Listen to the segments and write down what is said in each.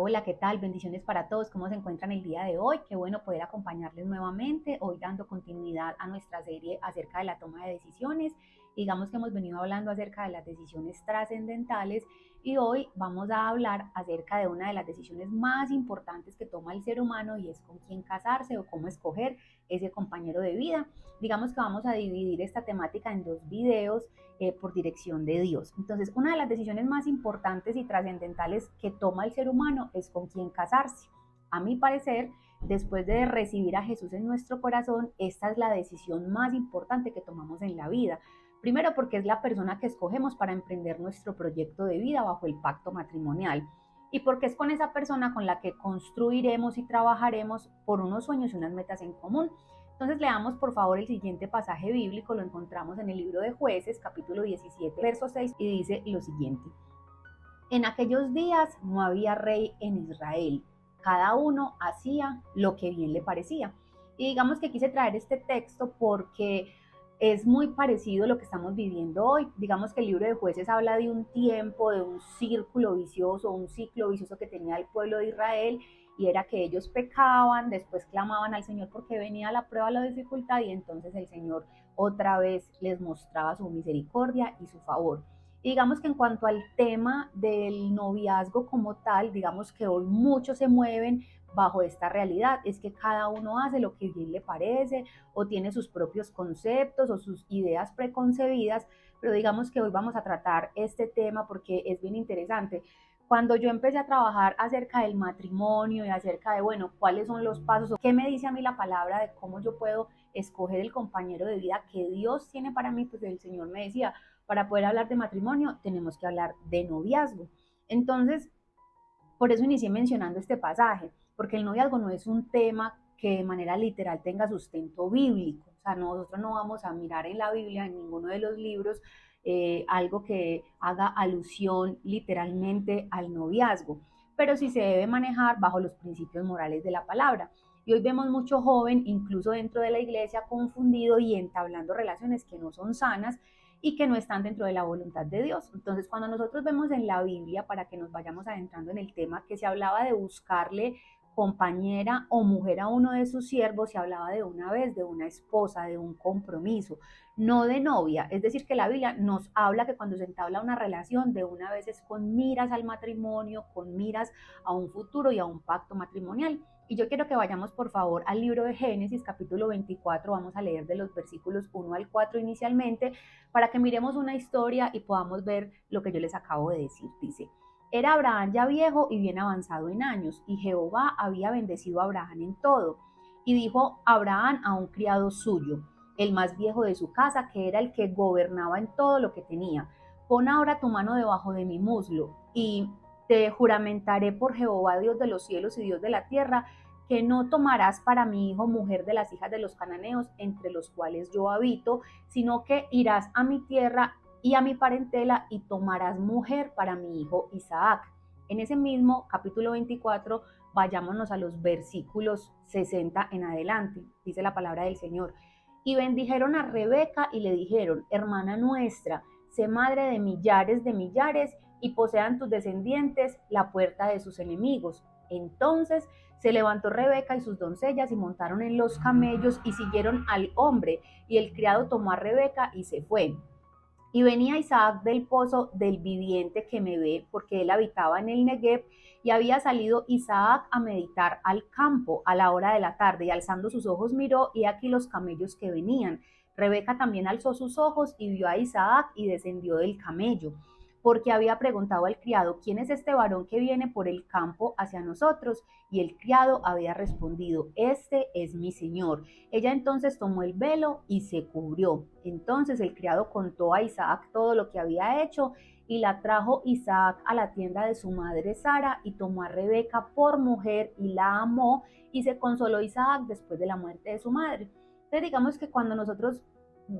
Hola, ¿qué tal? Bendiciones para todos. ¿Cómo se encuentran el día de hoy? Qué bueno poder acompañarles nuevamente, hoy dando continuidad a nuestra serie acerca de la toma de decisiones. Digamos que hemos venido hablando acerca de las decisiones trascendentales y hoy vamos a hablar acerca de una de las decisiones más importantes que toma el ser humano y es con quién casarse o cómo escoger ese compañero de vida. Digamos que vamos a dividir esta temática en dos videos por dirección de Dios. Entonces, una de las decisiones más importantes y trascendentales que toma el ser humano es con quién casarse. A mi parecer, después de recibir a Jesús en nuestro corazón, esta es la decisión más importante que tomamos en la vida. Primero porque es la persona que escogemos para emprender nuestro proyecto de vida bajo el pacto matrimonial. Y porque es con esa persona con la que construiremos y trabajaremos por unos sueños y unas metas en común. Entonces leamos por favor el siguiente pasaje bíblico, lo encontramos en el libro de Jueces, capítulo 17, verso 6, y dice lo siguiente. En aquellos días no había rey en Israel, cada uno hacía lo que bien le parecía. Y digamos que quise traer este texto porque es muy parecido a lo que estamos viviendo hoy. Digamos que el libro de Jueces habla de un tiempo, de un círculo vicioso, un ciclo vicioso que tenía el pueblo de Israel, y era que ellos pecaban, después clamaban al Señor porque venía la prueba, la dificultad, y entonces el Señor otra vez les mostraba su misericordia y su favor. Y digamos que en cuanto al tema del noviazgo como tal, digamos que hoy muchos se mueven bajo esta realidad, es que cada uno hace lo que bien le parece o tiene sus propios conceptos o sus ideas preconcebidas, pero digamos que hoy vamos a tratar este tema porque es bien interesante. Cuando yo empecé a trabajar acerca del matrimonio y acerca de, bueno, cuáles son los pasos o qué me dice a mí la palabra de cómo yo puedo escoger el compañero de vida que Dios tiene para mí, pues el Señor me decía, para poder hablar de matrimonio tenemos que hablar de noviazgo. Entonces, por eso inicié mencionando este pasaje, porque el noviazgo no es un tema que de manera literal tenga sustento bíblico. O sea, nosotros no vamos a mirar en la Biblia, en ninguno de los libros, algo que haga alusión literalmente al noviazgo, pero sí se debe manejar bajo los principios morales de la palabra. Y hoy vemos mucho joven, incluso dentro de la iglesia, confundido y entablando relaciones que no son sanas y que no están dentro de la voluntad de Dios. Entonces, cuando nosotros vemos en la Biblia, para que nos vayamos adentrando en el tema, que se hablaba de buscarle compañera o mujer a uno de sus siervos, se hablaba de una vez, de una esposa, de un compromiso, no de novia. Es decir, que la Biblia nos habla que cuando se entabla una relación, de una vez es con miras al matrimonio, con miras a un futuro y a un pacto matrimonial. Y yo quiero que vayamos por favor al libro de Génesis, capítulo 24, vamos a leer de los versículos 1 al 4 inicialmente, para que miremos una historia y podamos ver lo que yo les acabo de decir. Dice, era Abraham ya viejo y bien avanzado en años, y Jehová había bendecido a Abraham en todo. Y dijo Abraham a un criado suyo, el más viejo de su casa, que era el que gobernaba en todo lo que tenía, pon ahora tu mano debajo de mi muslo, y te juramentaré por Jehová, Dios de los cielos y Dios de la tierra, que no tomarás para mi hijo mujer de las hijas de los cananeos, entre los cuales yo habito, sino que irás a mi tierra y a mi parentela y tomarás mujer para mi hijo Isaac. En ese mismo capítulo 24, vayámonos a los versículos 60 en adelante, dice la palabra del Señor. Y bendijeron a Rebeca y le dijeron, hermana nuestra, sé madre de millares y posean tus descendientes la puerta de sus enemigos. Entonces se levantó Rebeca y sus doncellas y montaron en los camellos y siguieron al hombre, y el criado tomó a Rebeca y se fue. Y venía Isaac del pozo del viviente que me ve, porque él habitaba en el Negev, y había salido Isaac a meditar al campo a la hora de la tarde, y alzando sus ojos miró, y aquí los camellos que venían. Rebeca también alzó sus ojos y vio a Isaac y descendió del camello, porque había preguntado al criado, ¿quién es este varón que viene por el campo hacia nosotros? Y el criado había respondido, este es mi señor. Ella entonces tomó el velo y se cubrió. Entonces el criado contó a Isaac todo lo que había hecho, y la trajo Isaac a la tienda de su madre Sara, y tomó a Rebeca por mujer y la amó, y se consoló Isaac después de la muerte de su madre. Entonces digamos que cuando nosotros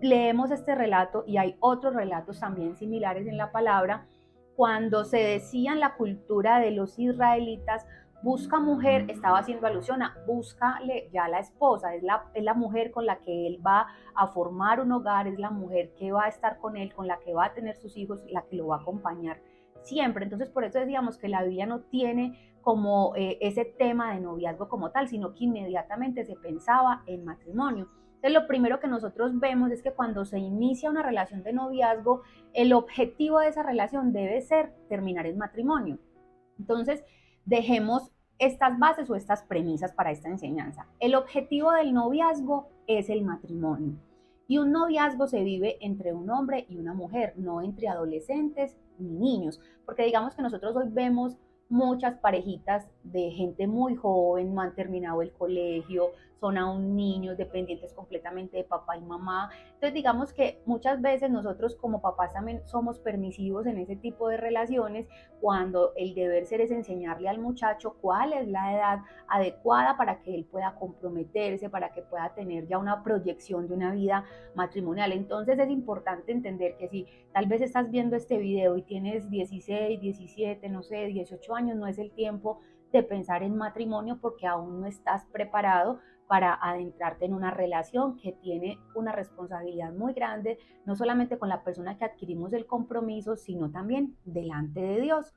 leemos este relato, y hay otros relatos también similares en la palabra, cuando se decía en la cultura de los israelitas, busca mujer, estaba haciendo alusión a búscale ya la esposa, es la mujer con la que él va a formar un hogar, es la mujer que va a estar con él, con la que va a tener sus hijos, la que lo va a acompañar siempre. Entonces por eso decíamos que la Biblia no tiene como ese tema de noviazgo como tal, sino que inmediatamente se pensaba en matrimonio. Entonces lo primero que nosotros vemos es que cuando se inicia una relación de noviazgo, el objetivo de esa relación debe ser terminar en matrimonio. Entonces dejemos estas bases o estas premisas para esta enseñanza. El objetivo del noviazgo es el matrimonio. Y un noviazgo se vive entre un hombre y una mujer, no entre adolescentes ni niños, porque digamos que nosotros hoy vemos muchas parejitas de gente muy joven, no han terminado el colegio, son aún niños dependientes completamente de papá y mamá. Entonces digamos que muchas veces nosotros como papás también somos permisivos en ese tipo de relaciones, cuando el deber ser es enseñarle al muchacho cuál es la edad adecuada para que él pueda comprometerse, para que pueda tener ya una proyección de una vida matrimonial. Entonces es importante entender que si tal vez estás viendo este video y tienes 16, 17, no sé, 18 años, no es el tiempo de pensar en matrimonio porque aún no estás preparado para adentrarte en una relación que tiene una responsabilidad muy grande, no solamente con la persona que adquirimos el compromiso, sino también delante de Dios.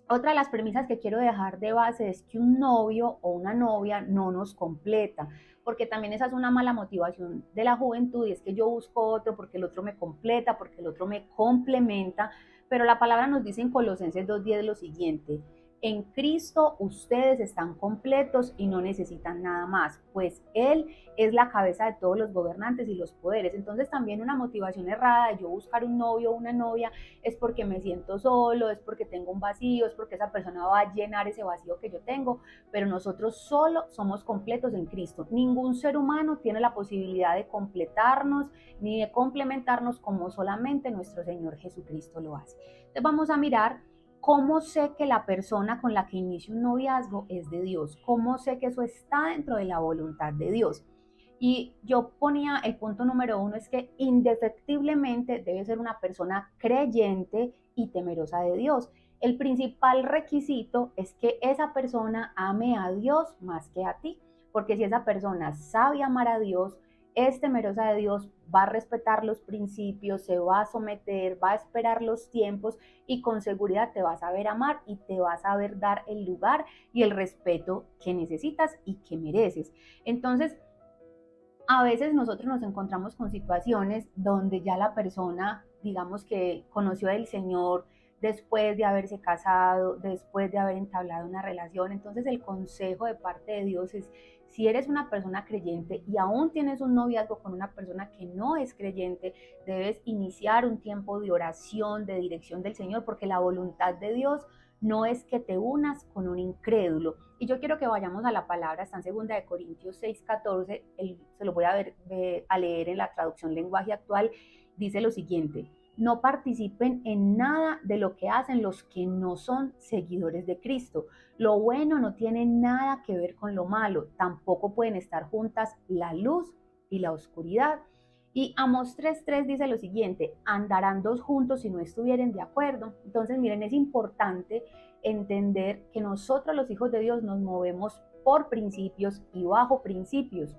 Otra de las premisas que quiero dejar de base es que un novio o una novia no nos completa, porque también esa es una mala motivación de la juventud, y es que yo busco otro porque el otro me completa, porque el otro me complementa, pero la palabra nos dice en Colosenses 2:10 lo siguiente: en Cristo ustedes están completos y no necesitan nada más, pues Él es la cabeza de todos los gobernantes y los poderes. Entonces también una motivación errada de yo buscar un novio o una novia es porque me siento solo, es porque tengo un vacío, es porque esa persona va a llenar ese vacío que yo tengo, pero nosotros solo somos completos en Cristo. Ningún ser humano tiene la posibilidad de completarnos ni de complementarnos como solamente nuestro Señor Jesucristo lo hace. Entonces vamos a mirar cómo sé que la persona con la que inicio un noviazgo es de Dios, cómo sé que eso está dentro de la voluntad de Dios. Y yo ponía el punto número 1, es que indefectiblemente debe ser una persona creyente y temerosa de Dios. El principal requisito es que esa persona ame a Dios más que a ti, porque si esa persona sabe amar a Dios, es temerosa de Dios, va a respetar los principios, se va a someter, va a esperar los tiempos y con seguridad te va a saber amar y te va a saber dar el lugar y el respeto que necesitas y que mereces. Entonces, a veces nosotros nos encontramos con situaciones donde ya la persona, digamos que conoció al Señor después de haberse casado, después de haber entablado una relación. Entonces el consejo de parte de Dios es: si eres una persona creyente y aún tienes un noviazgo con una persona que no es creyente, debes iniciar un tiempo de oración, de dirección del Señor, porque la voluntad de Dios no es que te unas con un incrédulo. Y yo quiero que vayamos a la palabra, está en 2 de Corintios 6:14, se lo voy a leer en la traducción lenguaje actual, dice lo siguiente: no participen en nada de lo que hacen los que no son seguidores de Cristo. Lo bueno no tiene nada que ver con lo malo, tampoco pueden estar juntas la luz y la oscuridad. Y Amós 3:3 dice lo siguiente: andarán dos juntos si no estuvieren de acuerdo. Entonces, miren, es importante entender que nosotros los hijos de Dios nos movemos por principios y bajo principios.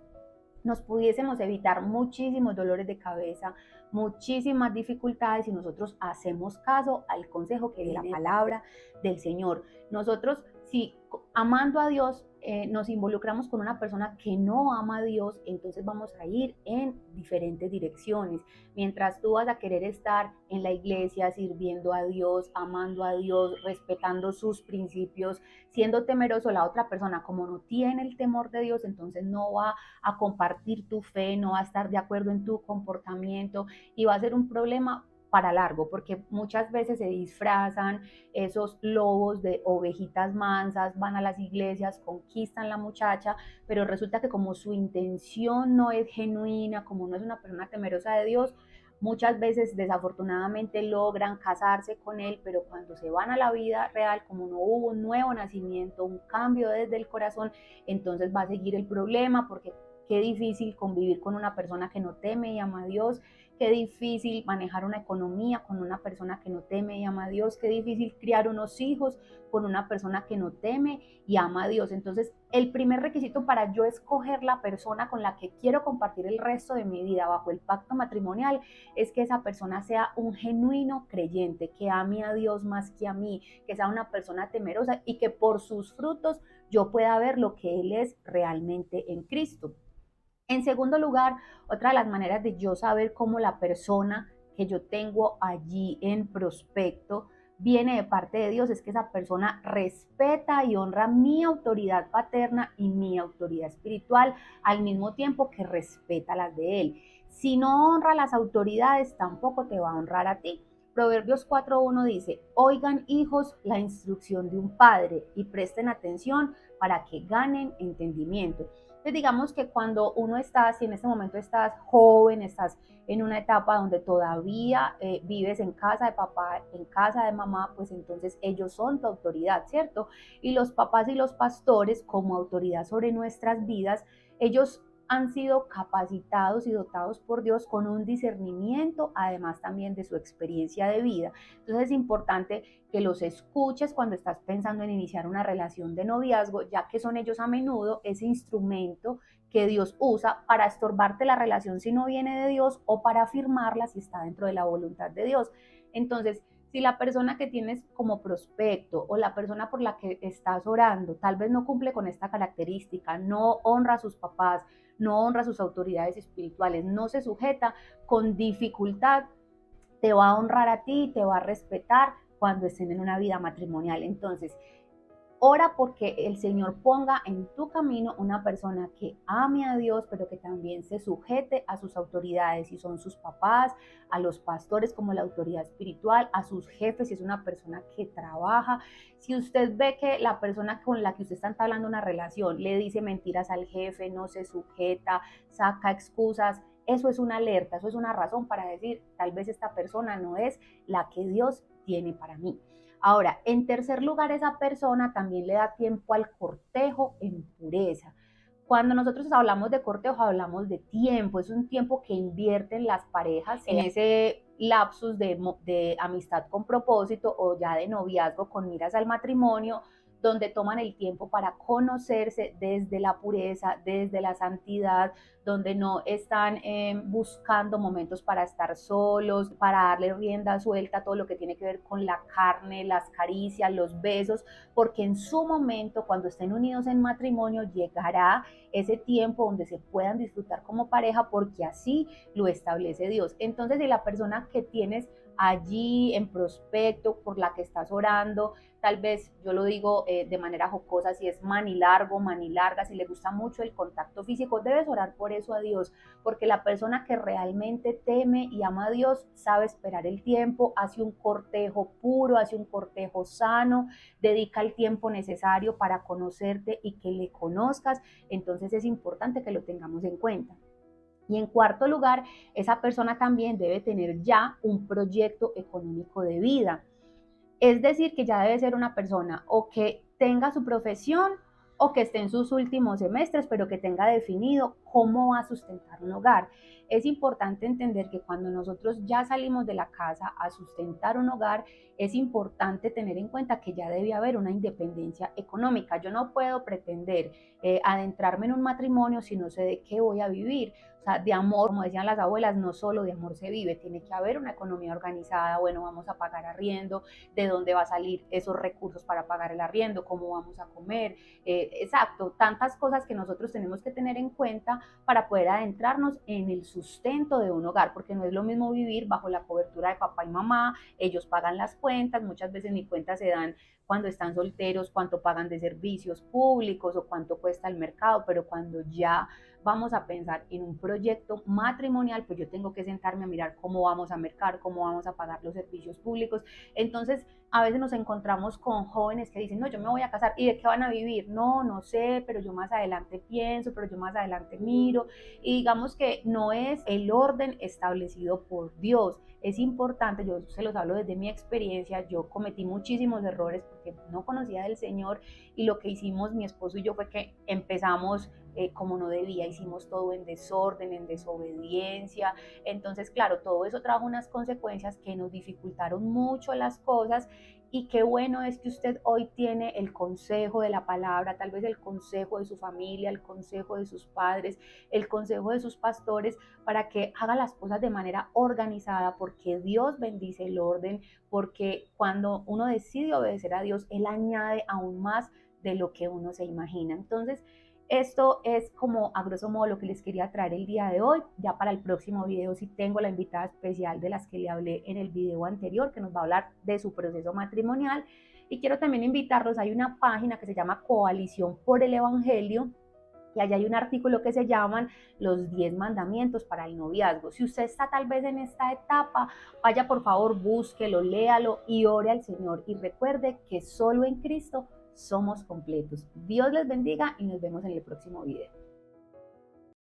Nos pudiésemos evitar muchísimos dolores de cabeza, muchísimas dificultades si nosotros hacemos caso al consejo que viene de la palabra del Señor. Nosotros, si amando a Dios nos involucramos con una persona que no ama a Dios, entonces vamos a ir en diferentes direcciones. Mientras tú vas a querer estar en la iglesia sirviendo a Dios, amando a Dios, respetando sus principios, siendo temeroso, la otra persona, como no tiene el temor de Dios, entonces no va a compartir tu fe, no va a estar de acuerdo en tu comportamiento y va a ser un problema para largo, porque muchas veces se disfrazan esos lobos de ovejitas mansas, van a las iglesias, conquistan a la muchacha, pero resulta que como su intención no es genuina, como no es una persona temerosa de Dios, muchas veces desafortunadamente logran casarse con él, pero cuando se van a la vida real, como no hubo un nuevo nacimiento, un cambio desde el corazón, entonces va a seguir el problema, porque qué difícil convivir con una persona que no teme y ama a Dios, qué difícil manejar una economía con una persona que no teme y ama a Dios, qué difícil criar unos hijos con una persona que no teme y ama a Dios. Entonces, el primer requisito para yo escoger la persona con la que quiero compartir el resto de mi vida bajo el pacto matrimonial es que esa persona sea un genuino creyente, que ame a Dios más que a mí, que sea una persona temerosa y que por sus frutos yo pueda ver lo que Él es realmente en Cristo. En segundo lugar, otra de las maneras de yo saber cómo la persona que yo tengo allí en prospecto viene de parte de Dios es que esa persona respeta y honra mi autoridad paterna y mi autoridad espiritual al mismo tiempo que respeta las de Él. Si no honra las autoridades, tampoco te va a honrar a ti. Proverbios 4.1 dice, oigan hijos la instrucción de un padre y presten atención para que ganen entendimiento. Entonces digamos que cuando uno está, si en este momento estás joven, estás en una etapa donde todavía vives en casa de papá, en casa de mamá, pues entonces ellos son tu autoridad, ¿cierto? Y los papás y los pastores como autoridad sobre nuestras vidas, ellos han sido capacitados y dotados por Dios con un discernimiento, además también de su experiencia de vida. Entonces es importante que los escuches cuando estás pensando en iniciar una relación de noviazgo, ya que son ellos a menudo ese instrumento que Dios usa para estorbarte la relación si no viene de Dios o para afirmarla si está dentro de la voluntad de Dios. Entonces, si la persona que tienes como prospecto o la persona por la que estás orando tal vez no cumple con esta característica, no honra a sus papás, no honra a sus autoridades espirituales, no se sujeta, con dificultad te va a honrar a ti, te va a respetar cuando estén en una vida matrimonial. Entonces, ora porque el Señor ponga en tu camino una persona que ame a Dios, pero que también se sujete a sus autoridades, si son sus papás, a los pastores como la autoridad espiritual, a sus jefes, si es una persona que trabaja. Si usted ve que la persona con la que usted está entablando una relación le dice mentiras al jefe, no se sujeta, saca excusas, eso es una alerta, eso es una razón para decir, tal vez esta persona no es la que Dios tiene para mí. Ahora, en tercer lugar, esa persona también le da tiempo al cortejo en pureza. Cuando nosotros hablamos de cortejo, hablamos de tiempo, es un tiempo que invierten las parejas en ese lapsus de amistad con propósito o ya de noviazgo con miras al matrimonio, donde toman el tiempo para conocerse desde la pureza, desde la santidad, donde no están buscando momentos para estar solos, para darle rienda suelta a todo lo que tiene que ver con la carne, las caricias, los besos, porque en su momento, cuando estén unidos en matrimonio, llegará ese tiempo donde se puedan disfrutar como pareja, porque así lo establece Dios. Entonces, si la persona que tienes allí en prospecto, por la que estás orando, tal vez yo lo digo de manera jocosa, si es manilargo, manilarga, si le gusta mucho el contacto físico, debes orar por eso a Dios, porque la persona que realmente teme y ama a Dios sabe esperar el tiempo, hace un cortejo puro, hace un cortejo sano, dedica el tiempo necesario para conocerte y que le conozcas, entonces es importante que lo tengamos en cuenta. Y en cuarto lugar, esa persona también debe tener ya un proyecto económico de vida. Es decir, que ya debe ser una persona o que tenga su profesión o que esté en sus últimos semestres, pero que tenga definido cómo va a sustentar un hogar. Es importante entender que cuando nosotros ya salimos de la casa a sustentar un hogar, es importante tener en cuenta que ya debe haber una independencia económica. Yo no puedo pretender adentrarme en un matrimonio si no sé de qué voy a vivir. O sea, de amor, como decían las abuelas, no solo de amor se vive, tiene que haber una economía organizada. Bueno, vamos a pagar arriendo, de dónde va a salir esos recursos para pagar el arriendo, cómo vamos a comer, exacto, tantas cosas que nosotros tenemos que tener en cuenta para poder adentrarnos en el sustento de un hogar, porque no es lo mismo vivir bajo la cobertura de papá y mamá, ellos pagan las cuentas, muchas veces ni cuentas se dan cuando están solteros, cuánto pagan de servicios públicos o cuánto cuesta el mercado, pero cuando ya vamos a pensar en un proyecto matrimonial, pues yo tengo que sentarme a mirar cómo vamos a mercar, cómo vamos a pagar los servicios públicos. Entonces, a veces nos encontramos con jóvenes que dicen, no, yo me voy a casar, ¿y de qué van a vivir? No, no sé, pero yo más adelante pienso, pero yo más adelante miro. Y digamos que no es el orden establecido por Dios. Es importante, yo se los hablo desde mi experiencia, yo cometí muchísimos errores porque no conocía del Señor y lo que hicimos mi esposo y yo fue que empezamos como no debía, hicimos todo en desorden, en desobediencia. Entonces, claro, todo eso trajo unas consecuencias que nos dificultaron mucho las cosas. Y qué bueno es que usted hoy tiene el consejo de la palabra, tal vez el consejo de su familia, el consejo de sus padres, el consejo de sus pastores, para que haga las cosas de manera organizada, porque Dios bendice el orden, porque cuando uno decide obedecer a Dios, Él añade aún más de lo que uno se imagina. Entonces, esto es como a grosso modo lo que les quería traer el día de hoy. Ya para el próximo video sí tengo la invitada especial de las que le hablé en el video anterior, que nos va a hablar de su proceso matrimonial. Y quiero también invitarlos, hay una página que se llama Coalición por el Evangelio, y allá hay un artículo que se llaman los 10 mandamientos para el noviazgo. Si usted está tal vez en esta etapa, vaya por favor, búsquelo, léalo y ore al Señor. Y recuerde que solo en Cristo somos completos. Dios les bendiga y nos vemos en el próximo video.